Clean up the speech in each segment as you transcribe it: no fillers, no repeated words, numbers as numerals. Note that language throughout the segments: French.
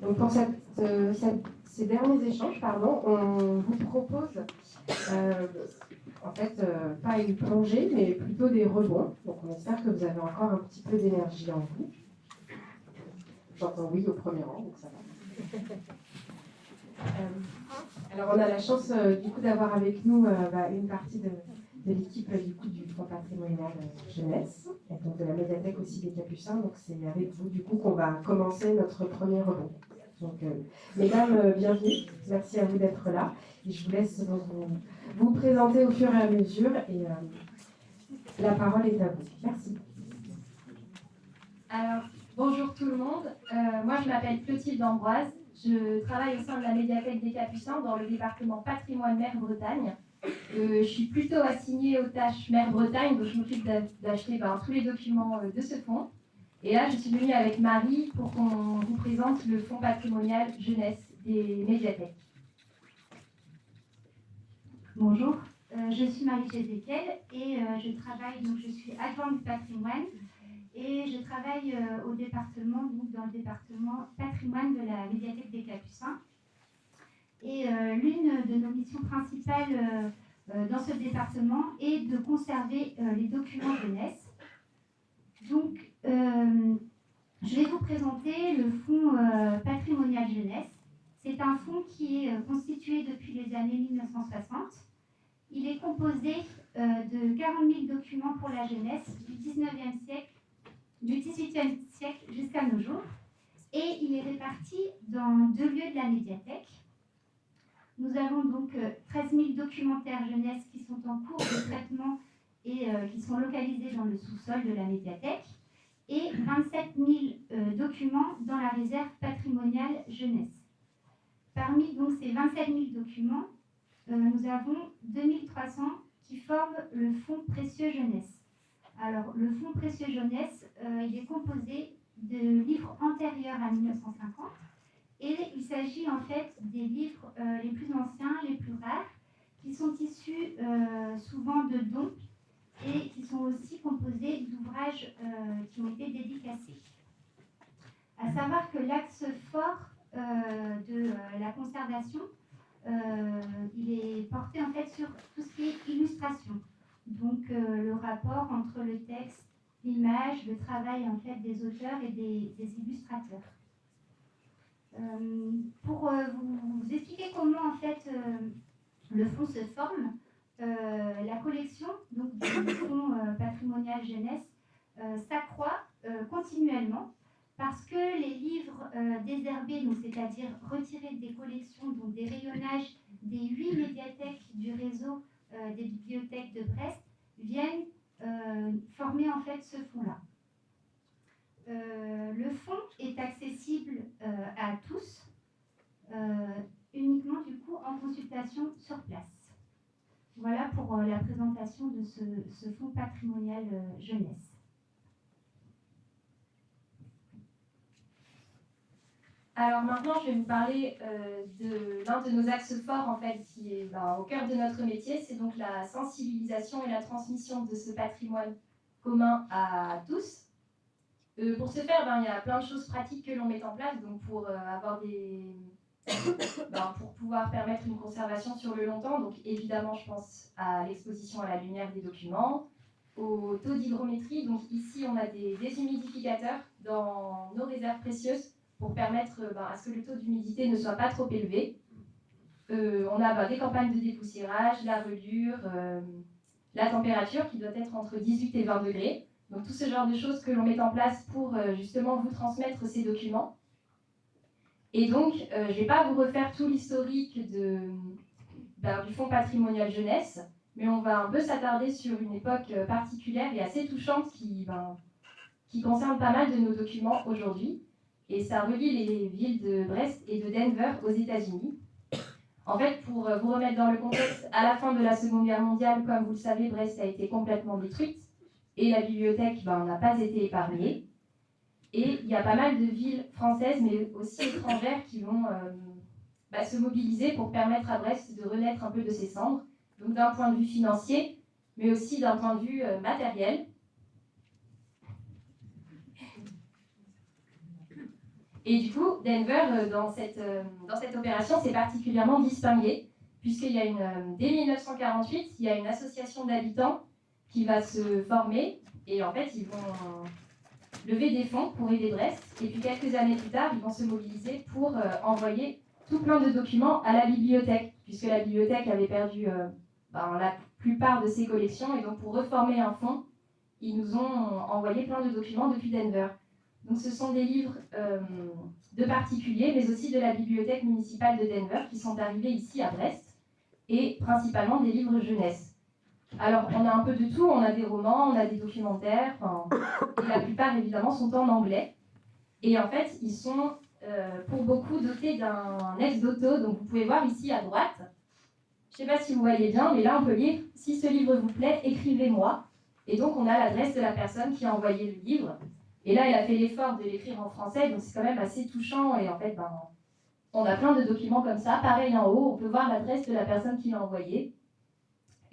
Donc pour ces derniers échanges, on vous propose pas une plongée, mais plutôt des rebonds. Donc on espère que vous avez encore un petit peu d'énergie en vous. J'entends oui au premier rang, donc ça va. Alors on a la chance du coup d'avoir avec nous une partie de l'équipe du Fonds patrimonial jeunesse, et donc de la médiathèque aussi des Capucins. Donc c'est avec vous du coup qu'on va commencer notre premier rebond. Donc mesdames, bienvenue, merci à vous d'être là. Et je vous laisse donc vous présenter au fur et à mesure, et la parole est à vous. Merci. Alors, bonjour tout le monde. Moi, je m'appelle Clotilde Ambroise. Je travaille au sein de la médiathèque des Capucins dans le département patrimoine Mer-Bretagne. Je suis plutôt assignée aux tâches Mer-Bretagne, donc je m'occupe d'acheter tous les documents de ce fonds. Et là, je suis venue avec Marie pour qu'on vous présente le fonds patrimonial jeunesse des médiathèques. Bonjour, je suis Marie Jézéquiel et je suis adjointe du patrimoine et je travaille au département, donc dans le département patrimoine de la médiathèque des Capucins. Et l'une de nos missions principales dans ce département est de conserver les documents jeunesse. Donc, je vais vous présenter le fonds patrimonial jeunesse. C'est un fonds qui est constitué depuis les années 1960. Il est composé de 40 000 documents pour la jeunesse du 19e siècle, du 18e siècle jusqu'à nos jours. Et il est réparti dans 2 lieux de la médiathèque. Nous avons donc 13 000 documentaires jeunesse qui sont en cours de traitement et qui sont localisés dans le sous-sol de la médiathèque, et 27 000 documents dans la réserve patrimoniale jeunesse. Parmi donc ces 27 000 documents, nous avons 2300 qui forment le fonds précieux jeunesse. Alors, le fonds précieux jeunesse, il est composé de livres antérieurs à 1950, et il s'agit en fait des livres les plus anciens, les plus rares, qui sont issus souvent de dons et qui sont aussi composés d'ouvrages qui ont été dédicacés. À savoir que l'axe fort de la conservation, il est porté en fait sur tout ce qui est illustration. Donc le rapport entre le texte, l'image, le travail en fait des auteurs et des illustrateurs. Pour vous expliquer comment en fait le fonds se forme, la collection donc, du fonds patrimonial jeunesse s'accroît continuellement, parce que les livres désherbés, c'est-à-dire retirés des collections, donc des rayonnages des 8 médiathèques du réseau des bibliothèques de Brest, viennent former en fait ce fonds-là. Le fonds est accessible à tous, uniquement du coup en consultation sur place. Voilà pour la présentation de ce fonds patrimonial jeunesse. Alors maintenant, je vais vous parler de l'un de nos axes forts en fait, qui est au cœur de notre métier, c'est donc la sensibilisation et la transmission de ce patrimoine commun à tous. Pour ce faire, il y a plein de choses pratiques que l'on met en place, donc pour pour pouvoir permettre une conservation sur le long temps. Donc évidemment, je pense à l'exposition à la lumière des documents, au taux d'hygrométrie. Donc ici, on a des déshumidificateurs dans nos réserves précieuses pour permettre à ce que le taux d'humidité ne soit pas trop élevé. On a des campagnes de dépoussiérage, la reliure, la température qui doit être entre 18 et 20 degrés. Donc tout ce genre de choses que l'on met en place pour justement vous transmettre ces documents. Et donc, je ne vais pas vous refaire tout l'historique du fonds patrimonial jeunesse, mais on va un peu s'attarder sur une époque particulière et assez touchante qui concerne pas mal de nos documents aujourd'hui. Et ça relie les villes de Brest et de Denver aux États-Unis. En fait, pour vous remettre dans le contexte, à la fin de la Seconde Guerre mondiale, comme vous le savez, Brest a été complètement détruite et la bibliothèque n'a pas été épargnée. Et il y a pas mal de villes françaises, mais aussi étrangères, qui vont se mobiliser pour permettre à Brest de renaître un peu de ses cendres, donc d'un point de vue financier, mais aussi d'un point de vue matériel. Et du coup, Denver, dans cette opération, s'est particulièrement distingué, puisqu'il y a dès 1948, il y a une association d'habitants qui va se former, et en fait, ils vont lever des fonds pour aider Brest, et puis quelques années plus tard, ils vont se mobiliser pour envoyer tout plein de documents à la bibliothèque, puisque la bibliothèque avait perdu la plupart de ses collections, et donc pour reformer un fonds, ils nous ont envoyé plein de documents depuis Denver. Donc ce sont des livres de particuliers, mais aussi de la bibliothèque municipale de Denver qui sont arrivés ici à Brest, et principalement des livres jeunesse. Alors on a un peu de tout, on a des romans, on a des documentaires, et la plupart évidemment sont en anglais. Et en fait, ils sont pour beaucoup dotés d'un ex-doto, donc vous pouvez voir ici à droite. Je ne sais pas si vous voyez bien, mais là on peut lire « Si ce livre vous plaît, écrivez-moi ». Et donc on a l'adresse de la personne qui a envoyé le livre. Et là, elle a fait l'effort de l'écrire en français, donc c'est quand même assez touchant. Et en fait, on a plein de documents comme ça. Pareil en haut, on peut voir l'adresse de la personne qui l'a envoyé.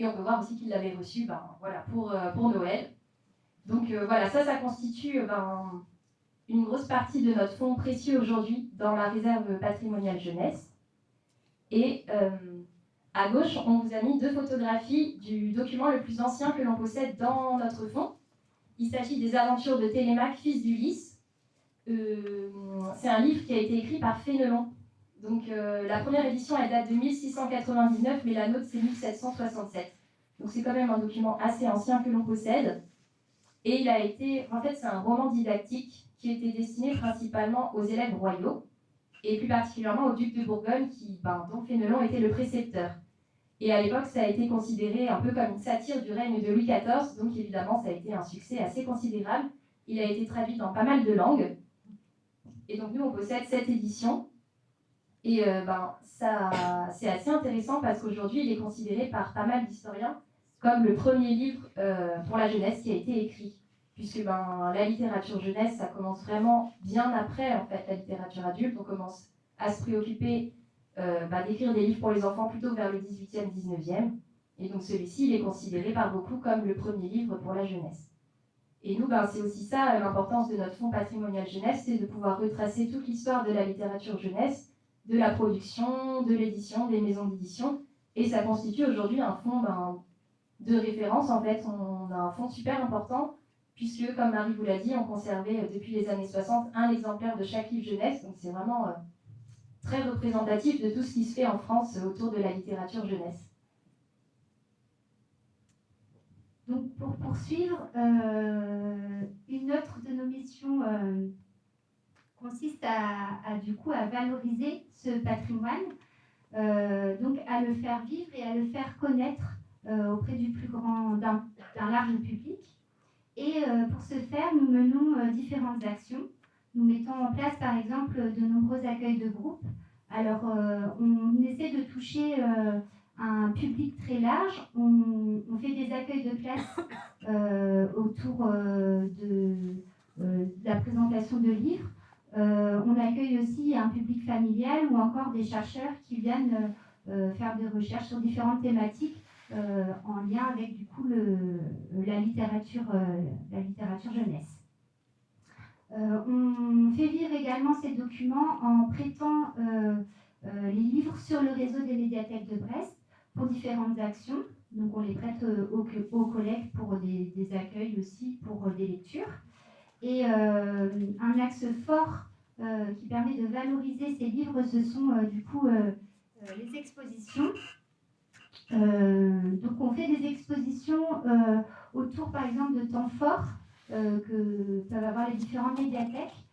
Et on peut voir aussi qu'il l'avait reçu pour Noël. Donc voilà, ça constitue une grosse partie de notre fonds précieux aujourd'hui dans la réserve patrimoniale jeunesse. Et à gauche, on vous a mis 2 photographies du document le plus ancien que l'on possède dans notre fonds. Il s'agit des aventures de Télémaque, fils d'Ulysse. C'est un livre qui a été écrit par Fénelon. Donc la première édition, elle date de 1699, mais la nôtre, c'est 1767. Donc c'est quand même un document assez ancien que l'on possède. Et en fait, c'est un roman didactique qui était destiné principalement aux élèves royaux, et plus particulièrement au duc de Bourgogne, dont Fénelon était le précepteur. Et à l'époque, ça a été considéré un peu comme une satire du règne de Louis XIV, donc évidemment, ça a été un succès assez considérable. Il a été traduit dans pas mal de langues. Et donc nous, on possède cette édition. Et c'est assez intéressant parce qu'aujourd'hui, il est considéré par pas mal d'historiens comme le premier livre pour la jeunesse qui a été écrit. Puisque la littérature jeunesse, ça commence vraiment bien après en fait, la littérature adulte. On commence à se préoccuper d'écrire des livres pour les enfants plutôt vers le 18e, 19e. Et donc celui-ci, il est considéré par beaucoup comme le premier livre pour la jeunesse. Et nous, c'est aussi ça l'importance de notre fonds patrimonial jeunesse, c'est de pouvoir retracer toute l'histoire de la littérature jeunesse, de la production, de l'édition, des maisons d'édition. Et ça constitue aujourd'hui un fonds de référence. En fait, on a un fonds super important, puisque, comme Marie vous l'a dit, on conservait depuis les années 60 un exemplaire de chaque livre jeunesse. Donc c'est vraiment très représentatif de tout ce qui se fait en France autour de la littérature jeunesse. Donc pour poursuivre, une autre de nos missions consiste du coup à valoriser ce patrimoine, donc à le faire vivre et à le faire connaître auprès d'un large public. Et pour ce faire, nous menons différentes actions. Nous mettons en place, par exemple, de nombreux accueils de groupe. Alors, on essaie de toucher un public très large. On fait des accueils de classe autour de la présentation de livres. On accueille aussi un public familial ou encore des chercheurs qui viennent faire des recherches sur différentes thématiques en lien avec du coup la littérature jeunesse. On fait vivre également ces documents en prêtant les livres sur le réseau des médiathèques de Brest pour différentes actions. Donc on les prête aux collègues pour des accueils aussi, pour des lectures. Et un axe fort qui permet de valoriser ces livres, ce sont du coup les expositions. Donc on fait des expositions autour par exemple de temps forts que peuvent avoir les différentes médiathèques,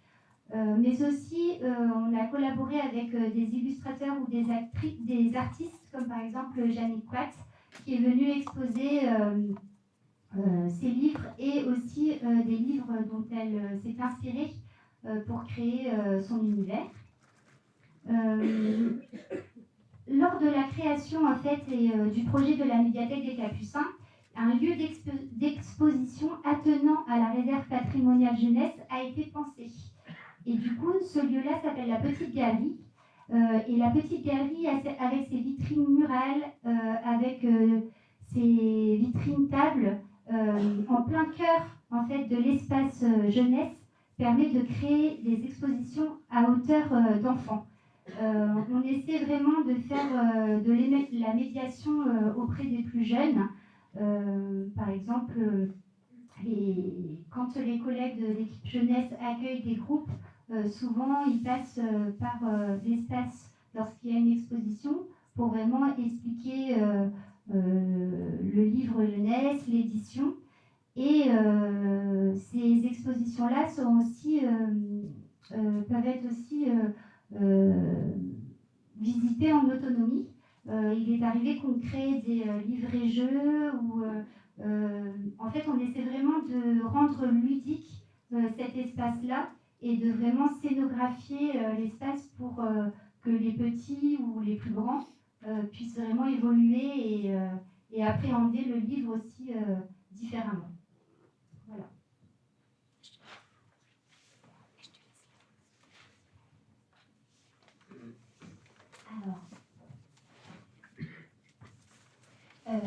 mais aussi on a collaboré avec des illustrateurs ou des artistes comme par exemple Jannick Quat qui est venue exposer ses livres et aussi des livres dont elle s'est inspirée pour créer son univers. Lors de la création en fait du projet de la médiathèque des Capucins, un lieu d'exposition attenant à la réserve patrimoniale jeunesse a été pensé. Et du coup, ce lieu-là s'appelle la Petite Galerie. Et la Petite Galerie, avec ses vitrines murales, avec ses vitrines tables, en plein cœur en fait, de l'espace jeunesse, permet de créer des expositions à l'univers d'enfants. On essaie vraiment de faire de la médiation auprès des plus jeunes. Par exemple, quand les collègues de l'équipe jeunesse accueillent des groupes, souvent ils passent par l'espace lorsqu'il y a une exposition pour vraiment expliquer le livre jeunesse, l'édition. Et ces expositions-là sont aussi, peuvent être aussi visitées en autonomie. Il est arrivé qu'on crée des livrets-jeux où en fait on essaie vraiment de rendre ludique cet espace-là et de vraiment scénographier l'espace pour que les petits ou les plus grands puissent vraiment évoluer et appréhender le livre aussi différemment. Voilà. Alors,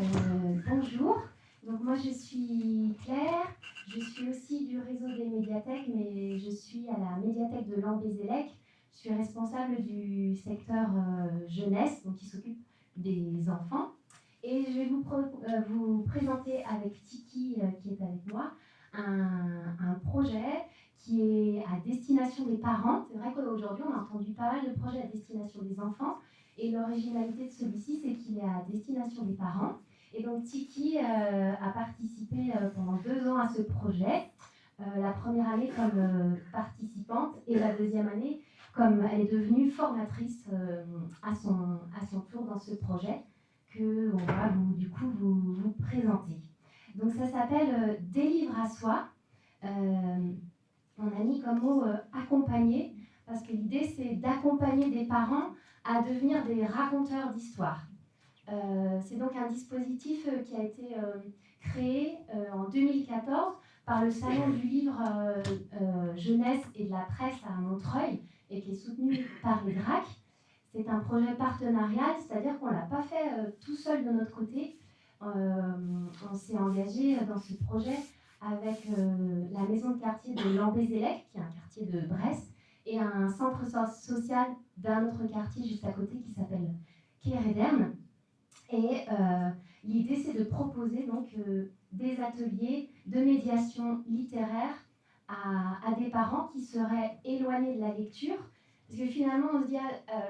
bonjour. Donc moi je suis Claire, je suis aussi du réseau des médiathèques, mais je suis à la médiathèque de Lambézélec. Je suis responsable du secteur jeunesse, donc qui s'occupe des enfants. Et je vais vous présenter avec Tiki, qui est avec moi, un projet qui est à destination des parents. C'est vrai qu'aujourd'hui, on a entendu pas mal de projets à destination des enfants. Et l'originalité de celui-ci, c'est qu'il est à destination des parents. Et donc, Tiki a participé pendant 2 ans à ce projet. La première année comme participante et la deuxième année comme elle est devenue formatrice à son tour dans ce projet qu'on va vous présenter. Donc ça s'appelle Des livres à soi. On a mis comme mot accompagner, parce que l'idée c'est d'accompagner des parents à devenir des raconteurs d'histoires. C'est donc un dispositif qui a été créé en 2014 par le Salon du livre jeunesse et de la presse à Montreuil et qui est soutenu par les DRAC. C'est un projet partenarial, c'est-à-dire qu'on ne l'a pas fait tout seul de notre côté. On s'est engagé dans ce projet avec la maison de quartier de Lambézélec, qui est un quartier de Brest, et un centre social d'un autre quartier juste à côté qui s'appelle Kéréderne. Et l'idée, c'est de proposer donc des ateliers de médiation littéraire à des parents qui seraient éloignés de la lecture. Parce que finalement, on se dit,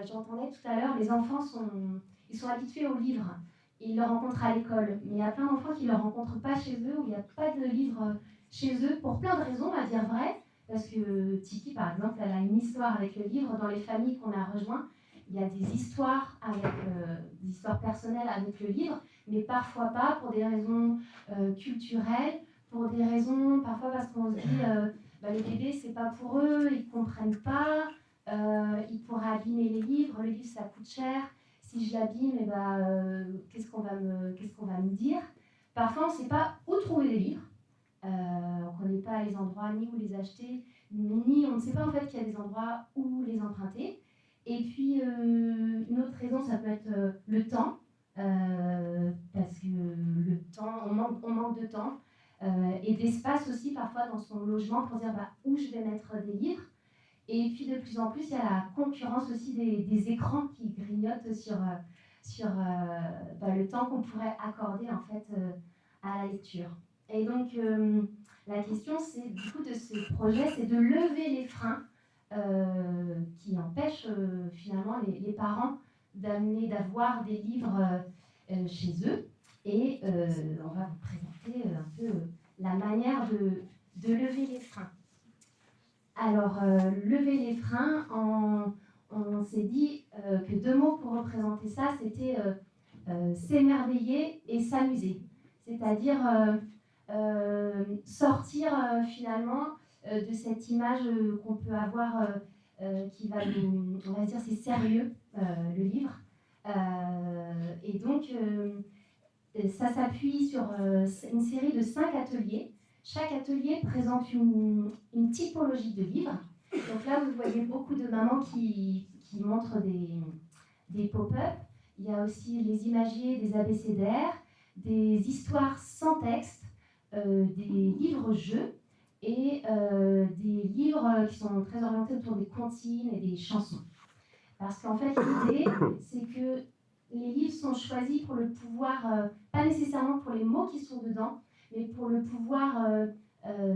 j'entendais tout à l'heure, les enfants ils sont habitués aux livres. Ils le rencontrent à l'école. Mais il y a plein d'enfants qui ne le rencontrent pas chez eux, où il n'y a pas de livre chez eux, pour plein de raisons, à dire vrai. Parce que Tiki, par exemple, elle a une histoire avec le livre. Dans les familles qu'on a rejointes, il y a des histoires, des histoires personnelles avec le livre, mais parfois pas pour des raisons culturelles, pour des raisons, parfois parce qu'on se dit, les bébés, c'est pas pour eux, ils comprennent pas, ils pourraient abîmer les livres, le livre, ça coûte cher. Si je l'abîme, qu'est-ce qu'on va me dire? Parfois, on ne sait pas où trouver les livres. On ne connaît pas les endroits ni où les acheter, ni on ne sait pas en fait qu'il y a des endroits où les emprunter. Et puis, une autre raison, ça peut être le temps, parce que le temps, on manque de temps, et d'espace aussi parfois dans son logement pour dire où je vais mettre des livres. Et puis de plus en plus, il y a la concurrence aussi des écrans qui grignotent sur le temps qu'on pourrait accorder en fait à la lecture. Et donc la question, c'est du coup de ce projet, c'est de lever les freins qui empêchent finalement les parents d'avoir des livres chez eux. Et on va vous présenter un peu la manière de lever les freins. Alors, lever les freins, on s'est dit que 2 mots pour représenter ça, c'était s'émerveiller et s'amuser. C'est-à-dire sortir finalement de cette image qu'on peut avoir qui va nous, on va dire, c'est sérieux, le livre. Et donc, ça s'appuie sur une série de 5 ateliers. Chaque atelier présente une typologie de livres. Donc là, vous voyez beaucoup de mamans qui montrent des pop-up. Il y a aussi les imagiers, des abécédaires, des histoires sans texte, des livres-jeux et des livres qui sont très orientés autour des comptines et des chansons. Parce qu'en fait, l'idée, c'est que les livres sont choisis pour le pouvoir, pas nécessairement pour les mots qui sont dedans, mais pour le pouvoir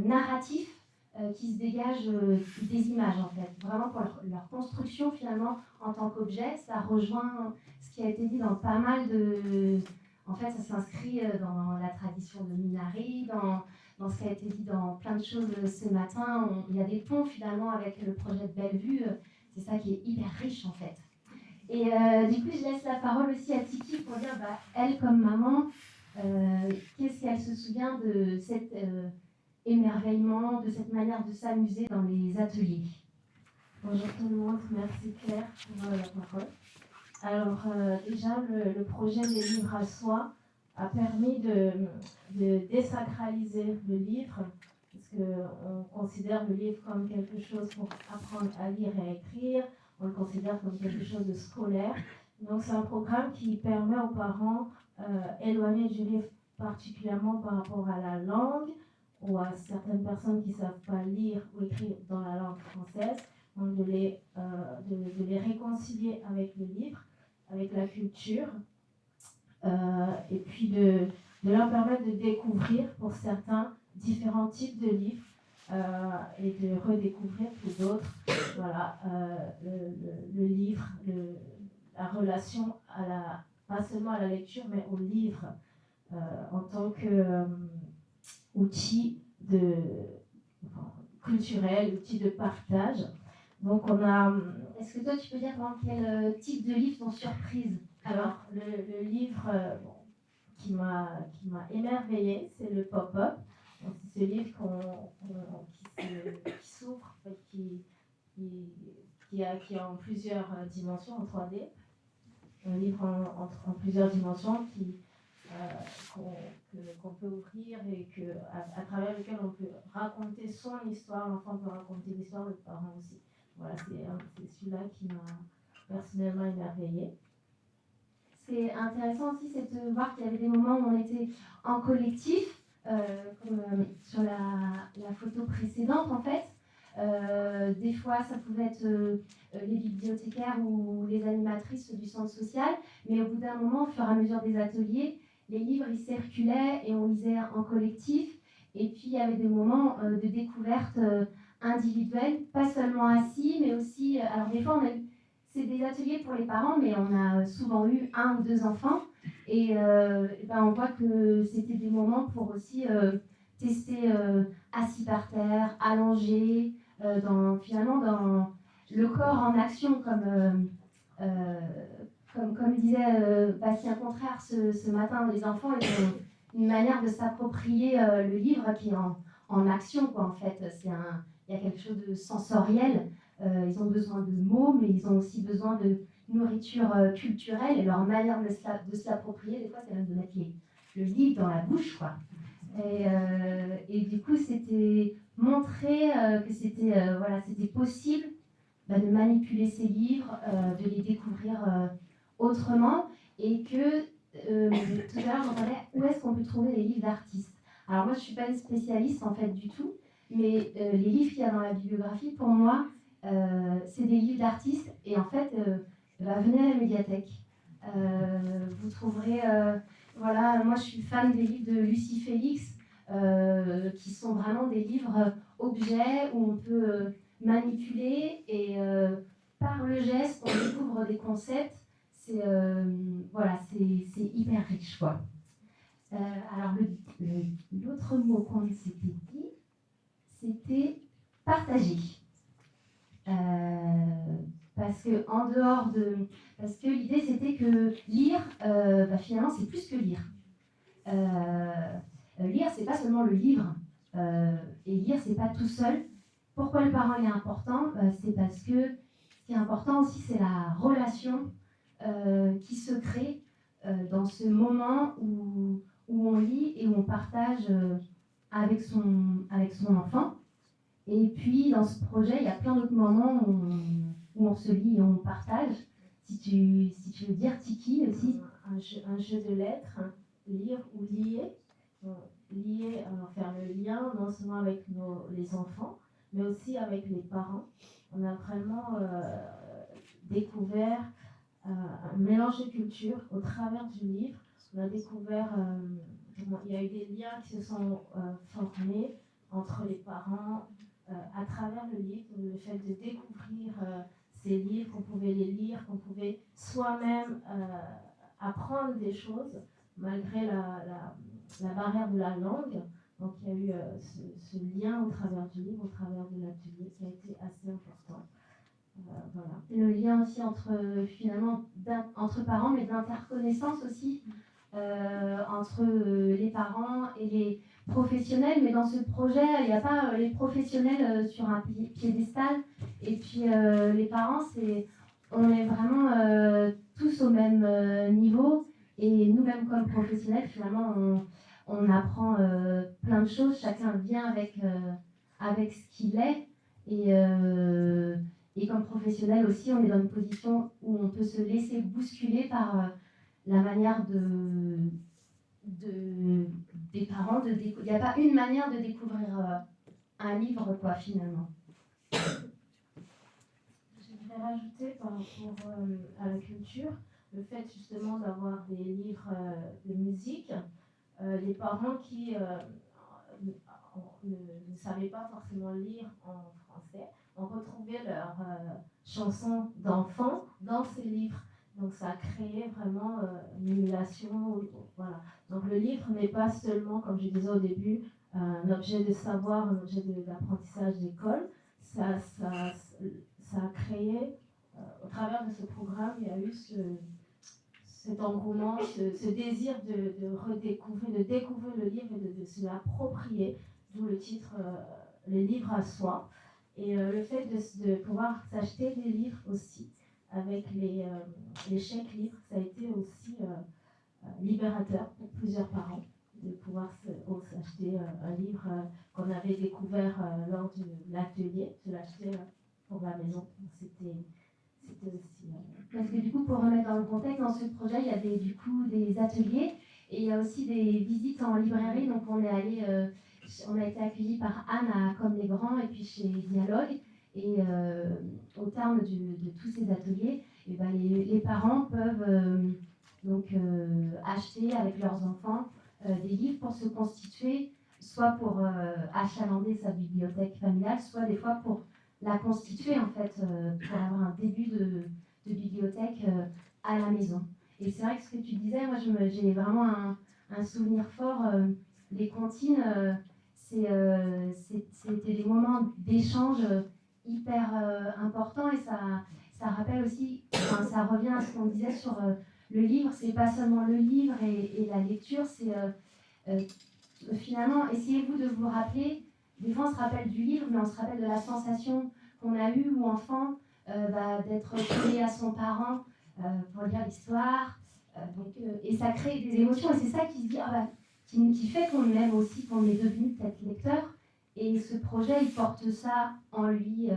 narratif qui se dégage des images, en fait. Vraiment pour leur construction, finalement, en tant qu'objet. Ça rejoint ce qui a été dit dans pas mal de... En fait, ça s'inscrit dans la tradition de Minari, dans ce qui a été dit dans plein de choses ce matin. Il y a des ponts, finalement, avec le projet de Bellevue. C'est ça qui est hyper riche, en fait. Et du coup, je laisse la parole aussi à Tiki pour dire, elle, comme maman, qu'est-ce qu'elle se souvient de cet émerveillement, de cette manière de s'amuser dans les ateliers. Bonjour tout le monde, merci Claire pour la parole. Alors déjà, le projet des livres à soi a permis de désacraliser le livre, parce qu'on considère le livre comme quelque chose pour apprendre à lire et à écrire, on le considère comme quelque chose de scolaire. Donc c'est un programme qui permet aux parents éloignés du livre, particulièrement par rapport à la langue, ou à certaines personnes qui ne savent pas lire ou écrire dans la langue française, donc de les réconcilier avec le livre, avec la culture, et puis de leur permettre de découvrir pour certains différents types de livres et de redécouvrir pour d'autres voilà, le livre, la relation pas seulement à la lecture mais au livre en tant qu'outil culturel, outil de partage. Donc on a... Est-ce que toi tu peux dire dans quel type de livre t'ont surprise? Alors le livre qui m'a émerveillée, c'est le Pop-up. C'est ce livre qui s'ouvre, qui est en plusieurs dimensions, en 3D. Un livre en plusieurs dimensions qu'on peut ouvrir et à travers lequel on peut raconter son histoire. L'enfant peut raconter l'histoire, le parent aussi. Voilà, c'est celui-là qui m'a personnellement émerveillée. C'est intéressant aussi, c'est de voir qu'il y avait des moments où on était en collectif, comme sur la photo précédente en fait. Des fois, ça pouvait être les bibliothécaires ou les animatrices du centre social, mais au bout d'un moment, au fur et à mesure des ateliers, les livres ils circulaient et on lisait en collectif. Et puis il y avait des moments de découverte individuelle, pas seulement assis, mais aussi. Alors des fois, c'est des ateliers pour les parents, mais on a souvent eu 1 ou 2 enfants. Et on voit que c'était des moments pour aussi tester assis par terre, allongé, finalement dans le corps en action, comme disait Bastien Contraire ce matin. Les enfants, ils ont une manière de s'approprier le livre qui est en action, quoi, en fait. Il y a quelque chose de sensoriel. Ils ont besoin de mots, mais ils ont aussi besoin de nourriture culturelle. Et leur manière de se l'approprier, des fois, c'est même de mettre le livre dans la bouche, quoi. Et du coup, c'était montrer que c'était possible de manipuler ces livres, de les découvrir autrement. Et que, tout à l'heure, j'entendais où est-ce qu'on peut trouver les livres d'artistes. Alors moi, je ne suis pas une spécialiste, en fait, du tout. Mais les livres qu'il y a dans la bibliographie, pour moi, c'est des livres d'artistes. Et en fait, venez à la médiathèque. Vous trouverez... voilà, moi, je suis fan des livres de Lucie Félix, qui sont vraiment des livres objets où on peut manipuler et par le geste, on découvre des concepts. C'est hyper riche, quoi. Alors, l'autre mot qu'on s'était dit, c'était partager. Parce que l'idée c'était que lire, finalement c'est plus que lire. Lire c'est pas seulement le livre, et lire c'est pas tout seul. Pourquoi le parent est important? C'est parce que ce qui est important aussi c'est la relation qui se crée dans ce moment où on lit et où on partage avec son enfant. Et puis, dans ce projet, il y a plein d'autres moments où on se lit et on partage. Si tu veux dire, Tiki, aussi. Un jeu de lettres, lire ou lier. lier, alors faire le lien non seulement avec les enfants, mais aussi avec les parents. On a vraiment découvert un mélange de cultures au travers du livre. On a découvert, il y a eu des liens qui se sont formés entre les parents à travers le livre, le fait de découvrir ces livres, qu'on pouvait les lire, qu'on pouvait soi-même apprendre des choses malgré la barrière de la langue. Donc il y a eu ce lien au travers du livre, au travers de l'atelier qui a été assez important. Voilà. Le lien aussi finalement entre parents, mais d'interconnaissance aussi entre les parents et les professionnels. Mais dans ce projet, il n'y a pas les professionnels sur un piédestal et puis les parents, on est vraiment tous au même niveau. Et nous-mêmes comme professionnels, finalement, on apprend plein de choses. Chacun vient avec ce qu'il est. Et comme professionnel aussi, on est dans une position où on peut se laisser bousculer par la manière des parents. Il n'y a pas une manière de découvrir un livre, quoi, finalement. J'aimerais rajouter par rapport à la culture, le fait justement d'avoir des livres de musique. Les parents qui ne savaient pas forcément lire en français ont retrouvé leurs chansons d'enfants dans ces livres. Donc ça a créé vraiment une émulation. Voilà. Donc le livre n'est pas seulement, comme je disais au début, un objet de savoir, un objet d'apprentissage d'école. Ça a créé, au travers de ce programme, il y a eu cet engouement, ce désir de redécouvrir, de découvrir le livre et de se l'approprier, d'où le titre Le livre à soi. Et le fait de pouvoir s'acheter des livres aussi, avec les chèques livres, ça a été aussi libérateur pour plusieurs parents, de pouvoir s'acheter un livre qu'on avait découvert lors de l'atelier, de l'acheter pour la maison. C'était aussi... Parce que du coup, pour remettre dans le contexte, dans ce projet, il y avait du coup des ateliers et il y a aussi des visites en librairie. Donc on a été accueillis par Anne à Comme les Grands et puis chez Dialogue. Et au terme de tous ces ateliers, et ben les parents peuvent acheter avec leurs enfants des livres pour se constituer, soit pour achalander sa bibliothèque familiale, soit des fois pour la constituer en fait, pour avoir un début de bibliothèque à la maison. Et c'est vrai que ce que tu disais, moi j'ai vraiment un souvenir fort. Les comptines, c'était des moments d'échange hyper importants et ça rappelle aussi, ça revient à ce qu'on disait sur le livre. C'est pas seulement le livre et la lecture, c'est finalement, essayez-vous de vous rappeler. Des fois, on se rappelle du livre, mais on se rappelle de la sensation qu'on a eue ou enfant d'être collé à son parent pour lire l'histoire. Et ça crée des émotions. Et c'est ça qui se dit, qui fait qu'on aime aussi, qu'on est devenu peut-être lecteur. Et ce projet, il porte ça en lui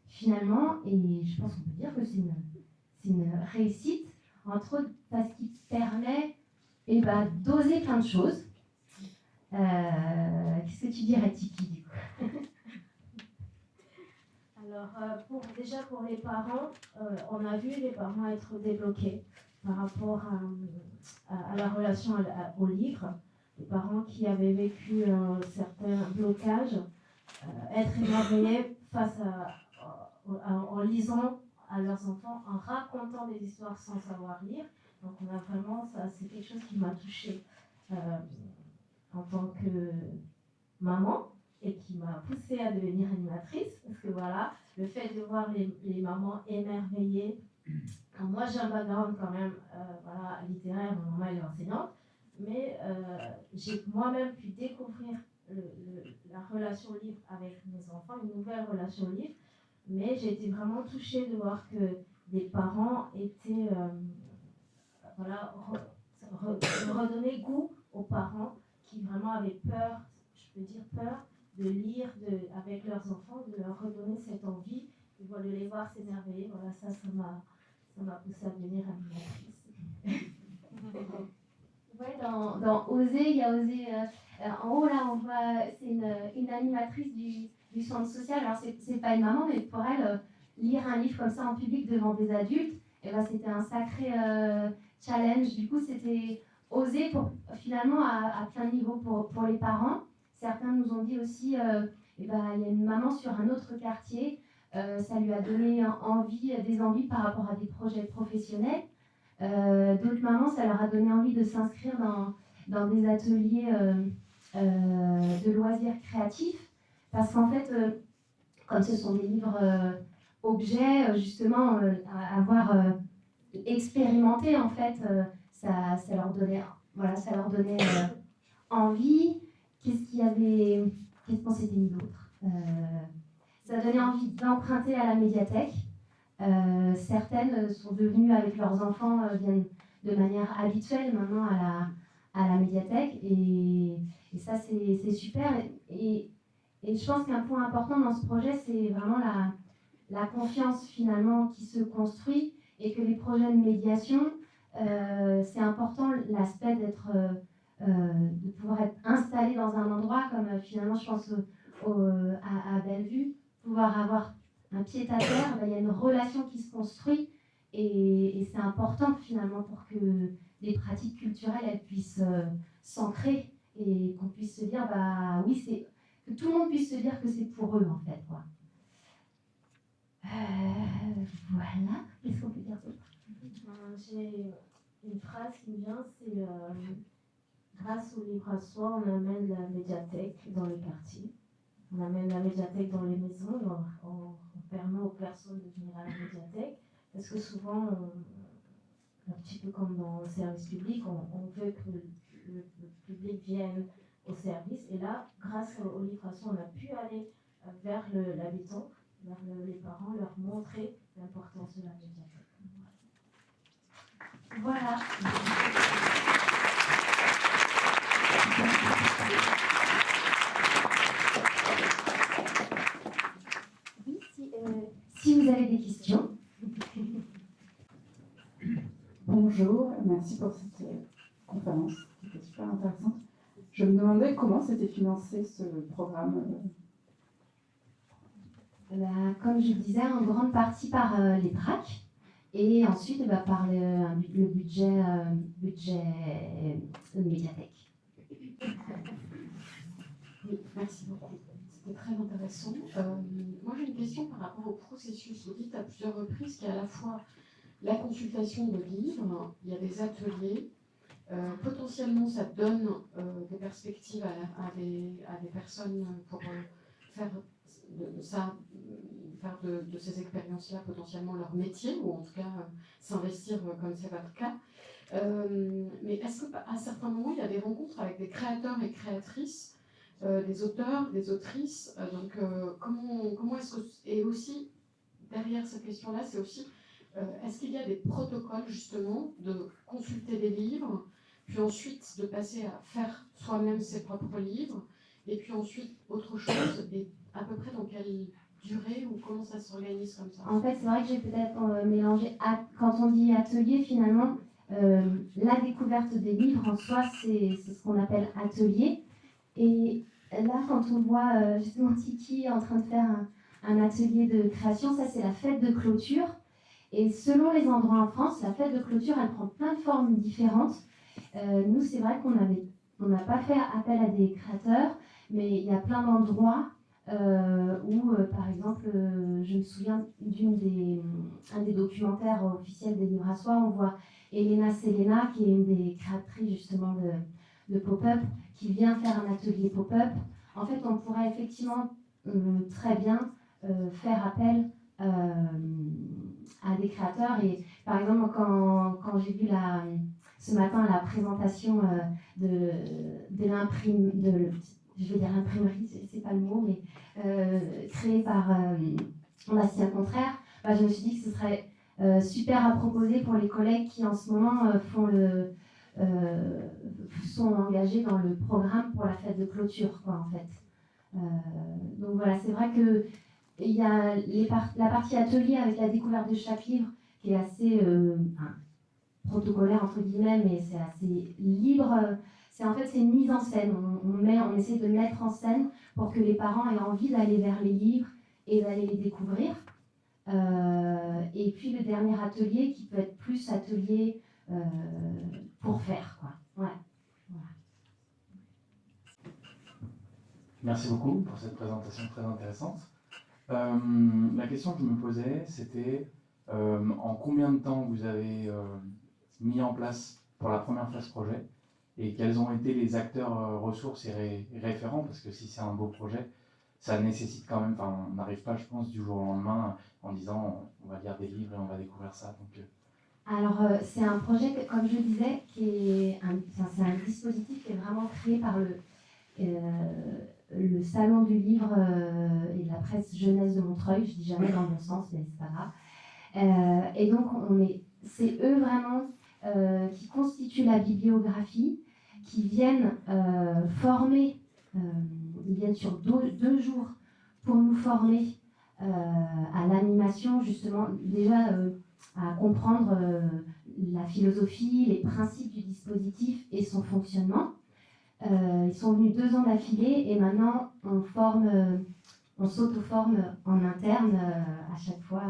finalement. Et je pense qu'on peut dire que c'est une réussite, entre autres parce qu'il permet d'oser plein de choses. Qu'est-ce que tu dirais, Tiki, du coup? Alors, déjà pour les parents, on a vu les parents être débloqués par rapport à la relation au livre. Les parents qui avaient vécu un certain blocage, être émerveillés face en lisant à leurs enfants, en racontant des histoires sans savoir lire. Donc on a vraiment, ça c'est quelque chose qui m'a touchée en tant que maman et qui m'a poussée à devenir animatrice, parce que voilà, le fait de voir les mamans émerveillées. Alors moi j'ai un background quand même littéraire, ma maman elle est enseignante, mais j'ai moi-même pu découvrir la relation au livre avec mes enfants, une nouvelle relation au livre, mais j'ai été vraiment touchée de voir que des parents étaient redonner goût aux parents qui vraiment avaient peur, je peux dire peur, de lire avec leurs enfants, de leur redonner cette envie, de les voir s'émerveiller. Voilà, ça m'a poussé à devenir animatrice. Ouais, dans Oser, il y a Oser En haut, là, on voit, c'est une animatrice du centre social. Alors, c'est pas une maman, mais pour elle, lire un livre comme ça en public devant des adultes, et ben, c'était un sacré challenge. Du coup, c'était osé finalement à plein de niveaux pour les parents. Certains nous ont dit aussi, il y a une maman sur un autre quartier, ça lui a donné des envies par rapport à des projets professionnels. D'autres mamans, ça leur a donné envie de s'inscrire dans des ateliers de loisirs créatifs, parce qu'en fait, comme ce sont des livres objets, justement, avoir expérimenté, en fait, ça leur donnait, envie. Qu'est-ce qu'on s'était mis d'autre? Ça donnait envie d'emprunter à la médiathèque. Certaines sont devenues, avec leurs enfants, viennent de manière habituelle maintenant à la médiathèque. Et ça, c'est super. Et je pense qu'un point important dans ce projet, c'est vraiment la confiance finalement qui se construit, et que les projets de médiation, c'est important l'aspect de pouvoir être installé dans un endroit comme finalement, je pense à Bellevue, pouvoir avoir un pied à terre, il y a une relation qui se construit, et c'est important finalement pour que les pratiques culturelles elles puissent s'ancrer, et qu'on puisse se dire oui, que tout le monde puisse se dire que c'est pour eux en fait, quoi. Voilà, qu'est-ce qu'on peut dire d'autre? J'ai une phrase qui me vient, c'est grâce au livre à soi, on amène la médiathèque dans les quartiers, on amène la médiathèque dans les maisons, on permet aux personnes de venir à la médiathèque, parce que souvent, un petit peu comme dans le service public, on veut que le public vienne au service, et là, grâce au livre à soi, on a pu aller vers l'habitant, vers les parents, leur montrer l'importance de la médiathèque. Voilà. Oui, si vous avez des questions. Bonjour, merci pour cette conférence qui était super intéressante. Je me demandais comment s'était financé ce programme. Comme je disais, en grande partie par les TRAC, et ensuite par le budget de médiathèque. Oui, merci beaucoup. C'était très intéressant. Moi, j'ai une question par rapport au processus. Vous dites à plusieurs reprises qu'il y a à la fois la consultation de livres, il y a des ateliers. Potentiellement, ça donne des perspectives à des personnes pour faire de ces expériences-là potentiellement leur métier, ou en tout cas s'investir comme c'est votre cas. Mais est-ce qu'à certains moments, il y a des rencontres avec des créateurs et créatrices, des auteurs, des autrices, donc comment est-ce que... Et aussi, derrière cette question-là, c'est aussi, est-ce qu'il y a des protocoles justement de consulter des livres, puis ensuite de passer à faire soi-même ses propres livres, et puis ensuite autre chose, et à peu près dans quelle durée ou comment ça s'organise comme ça? En fait, c'est vrai que j'ai peut-être mélangé, quand on dit atelier, finalement, la découverte des livres en soi, c'est ce qu'on appelle atelier. Et là, quand on voit justement Tiki en train de faire un atelier de création, ça c'est la fête de clôture. Et selon les endroits en France, la fête de clôture, elle prend plein de formes différentes. Nous, c'est vrai qu'on n'a pas fait appel à des créateurs, mais il y a plein d'endroits où, par exemple, je me souviens un des documentaires officiels des livres à soi, on voit Elena Selena, qui est une des créatrices justement de pop-up, qui vient faire un atelier pop-up. En fait, on pourrait effectivement très bien faire appel à des créateurs. Et par exemple, quand j'ai vu ce matin la présentation de je vais dire l'imprimerie, c'est pas le mot, mais créée par Bastien Contraire, je me suis dit que ce serait super à proposer pour les collègues qui en ce moment sont engagés dans le programme pour la fête de clôture, quoi, en fait. Donc voilà, c'est vrai que il y a la partie atelier avec la découverte de chaque livre qui est assez protocolaire entre guillemets, mais c'est assez libre. En fait, c'est une mise en scène. On essaie de mettre en scène pour que les parents aient envie d'aller vers les livres et d'aller les découvrir. Et puis le dernier atelier qui peut être plus atelier pour faire, quoi. Ouais. Voilà. Merci beaucoup pour cette présentation très intéressante. La question que je me posais, c'était en combien de temps vous avez mis en place pour la première phase projet et quels ont été les acteurs ressources et référents, parce que si c'est un beau projet, ça nécessite quand même, enfin, on n'arrive pas, je pense, du jour au lendemain en disant on va lire des livres et on va découvrir ça. Donc, Alors, c'est un projet, comme je disais, c'est un dispositif qui est vraiment créé par le Salon du livre et de la presse jeunesse de Montreuil. Je dis jamais dans le bon sens, mais c'est pas grave. Et donc, c'est eux vraiment qui constituent la bibliographie, qui viennent former, ils viennent sur deux jours pour nous former à l'animation, justement, déjà à comprendre la philosophie, les principes du dispositif et son fonctionnement. Ils sont venus 2 ans d'affilée et maintenant on s'auto-forme en interne à chaque fois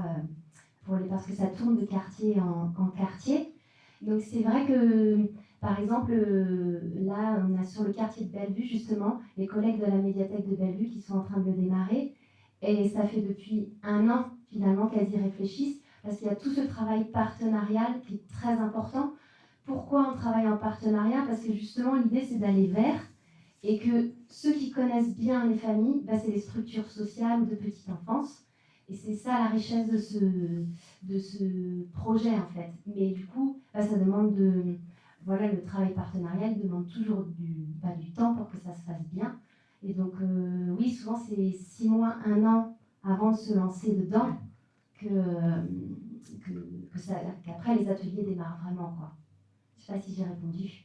parce que ça tourne de quartier en quartier. Donc c'est vrai que, par exemple, là on a sur le quartier de Bellevue justement les collègues de la médiathèque de Bellevue qui sont en train de le démarrer et ça fait depuis 1 an finalement qu'elles y réfléchissent parce qu'il y a tout ce travail partenarial qui est très important. Pourquoi on travaille en partenariat? Parce que justement, l'idée, c'est d'aller vers et que ceux qui connaissent bien les familles, c'est les structures sociales ou de petite enfance. Et c'est ça la richesse de ce projet, en fait. Mais du coup, ça demande le travail partenarial demande toujours du temps pour que ça se fasse bien. Et donc, oui, souvent, c'est 6 mois, 1 an avant de se lancer dedans qu'après les ateliers démarrent vraiment, quoi. Je ne sais pas si j'ai répondu.